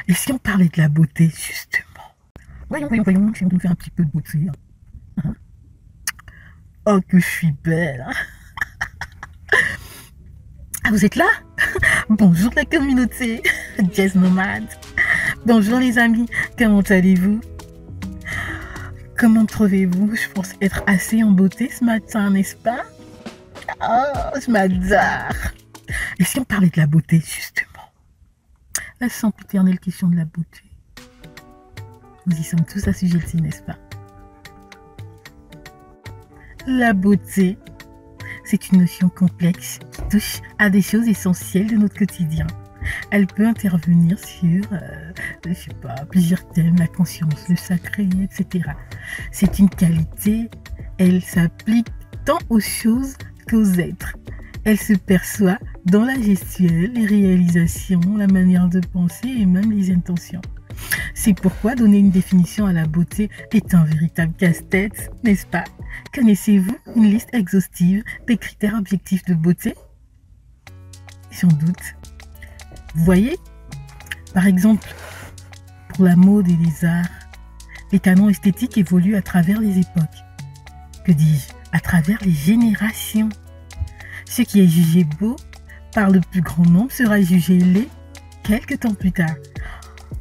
Et si on parlait de la beauté, justement? Voyons, si on nous fait un petit peu de beauté. Hein. Oh, que je suis belle. Hein. Ah, vous êtes là? Bonjour la communauté Jazz Nomade. Bonjour les amis, comment allez-vous? Comment trouvez-vous? Je pense être assez en beauté ce matin, n'est-ce pas? Oh, je m'adore. Et si on parlait de la beauté, justement? La sempiternelle question de la beauté. Nous y sommes tous assujettis, n'est-ce pas? La beauté, c'est une notion complexe qui touche à des choses essentielles de notre quotidien. Elle peut intervenir sur, je sais pas, plusieurs thèmes, la conscience, le sacré, etc. C'est une qualité, elle s'applique tant aux choses qu'aux êtres. Elle se perçoit dans la gestuelle, les réalisations, la manière de penser et même les intentions. C'est pourquoi donner une définition à la beauté est un véritable casse-tête, n'est-ce pas? Connaissez-vous une liste exhaustive des critères objectifs de beauté? Sans doute. Vous voyez, par exemple, pour la mode et les arts, les canons esthétiques évoluent à travers les époques. Que dis-je? À travers les générations. Ce qui est jugé beau par le plus grand nombre sera jugé laid quelques temps plus tard.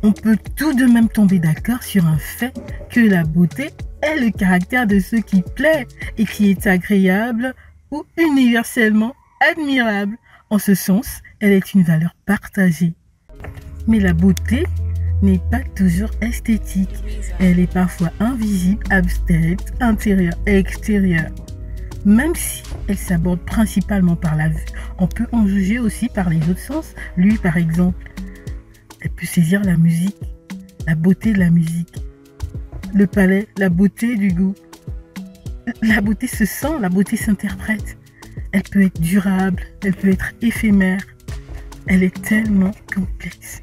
On peut tout de même tomber d'accord sur un fait que la beauté est le caractère de ce qui plaît et qui est agréable ou universellement admirable. En ce sens, elle est une valeur partagée. Mais la beauté n'est pas toujours esthétique. Elle est parfois invisible, abstraite, intérieure et extérieure. Même si elle s'aborde principalement par la vue, on peut en juger aussi par les autres sens. Lui, par exemple, elle peut saisir la musique, la beauté de la musique, le palais, la beauté du goût. La beauté se sent, la beauté s'interprète. Elle peut être durable, elle peut être éphémère. Elle est tellement complexe.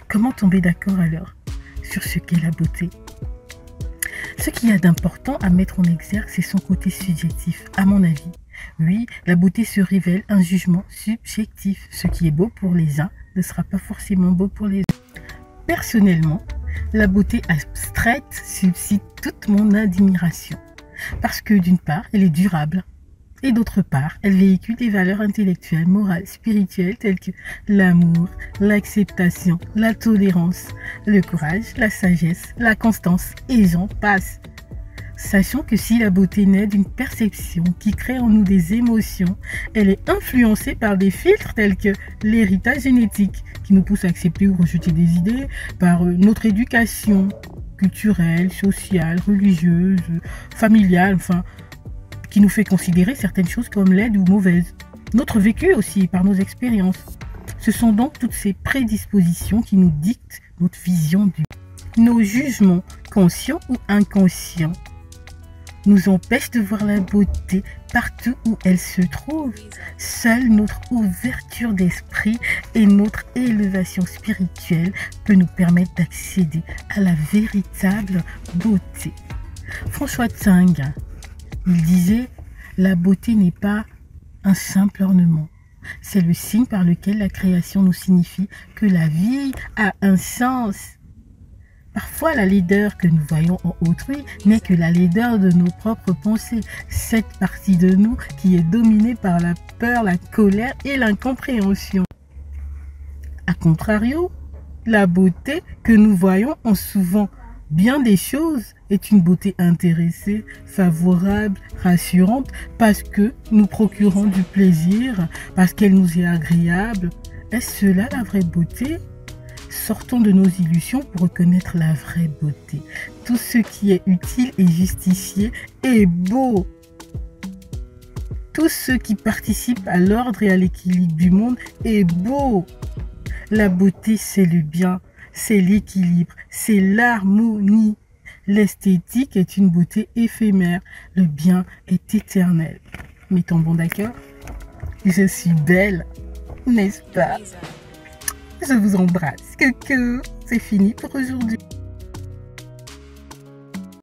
Comment tomber d'accord alors sur ce qu'est la beauté? Ce qu'il y a d'important à mettre en exergue, c'est son côté subjectif, à mon avis. Oui, la beauté se révèle un jugement subjectif. Ce qui est beau pour les uns ne sera pas forcément beau pour les autres. Personnellement, la beauté abstraite suscite toute mon admiration. Parce que d'une part, elle est durable. Et d'autre part, elle véhicule des valeurs intellectuelles, morales, spirituelles telles que l'amour, l'acceptation, la tolérance, le courage, la sagesse, la constance et j'en passe. Sachant que si la beauté naît d'une perception qui crée en nous des émotions, elle est influencée par des filtres tels que l'héritage génétique qui nous pousse à accepter ou rejeter des idées, par notre éducation culturelle, sociale, religieuse, familiale, enfin, qui nous fait considérer certaines choses comme laides ou mauvaises. Notre vécu aussi, par nos expériences. Ce sont donc toutes ces prédispositions qui nous dictent notre vision du monde. Nos jugements, conscients ou inconscients, nous empêchent de voir la beauté partout où elle se trouve. Seule notre ouverture d'esprit et notre élévation spirituelle peut nous permettre d'accéder à la véritable beauté. François Tsing, il disait « La beauté n'est pas un simple ornement. C'est le signe par lequel la création nous signifie que la vie a un sens. » Parfois, la laideur que nous voyons en autrui n'est que la laideur de nos propres pensées. Cette partie de nous qui est dominée par la peur, la colère et l'incompréhension. A contrario, la beauté que nous voyons en souvent bien des choses est une beauté intéressée, favorable, rassurante, parce que nous procurons du plaisir, parce qu'elle nous est agréable. Est-ce cela la vraie beauté? Sortons de nos illusions pour reconnaître la vraie beauté. Tout ce qui est utile et justifié est beau. Tout ce qui participe à l'ordre et à l'équilibre du monde est beau. La beauté, c'est le bien, c'est l'équilibre, c'est l'harmonie. L'esthétique est une beauté éphémère, le bien est éternel. Mais tombons d'accord? Je suis belle, n'est-ce pas? Je vous embrasse. Coucou, c'est fini pour aujourd'hui.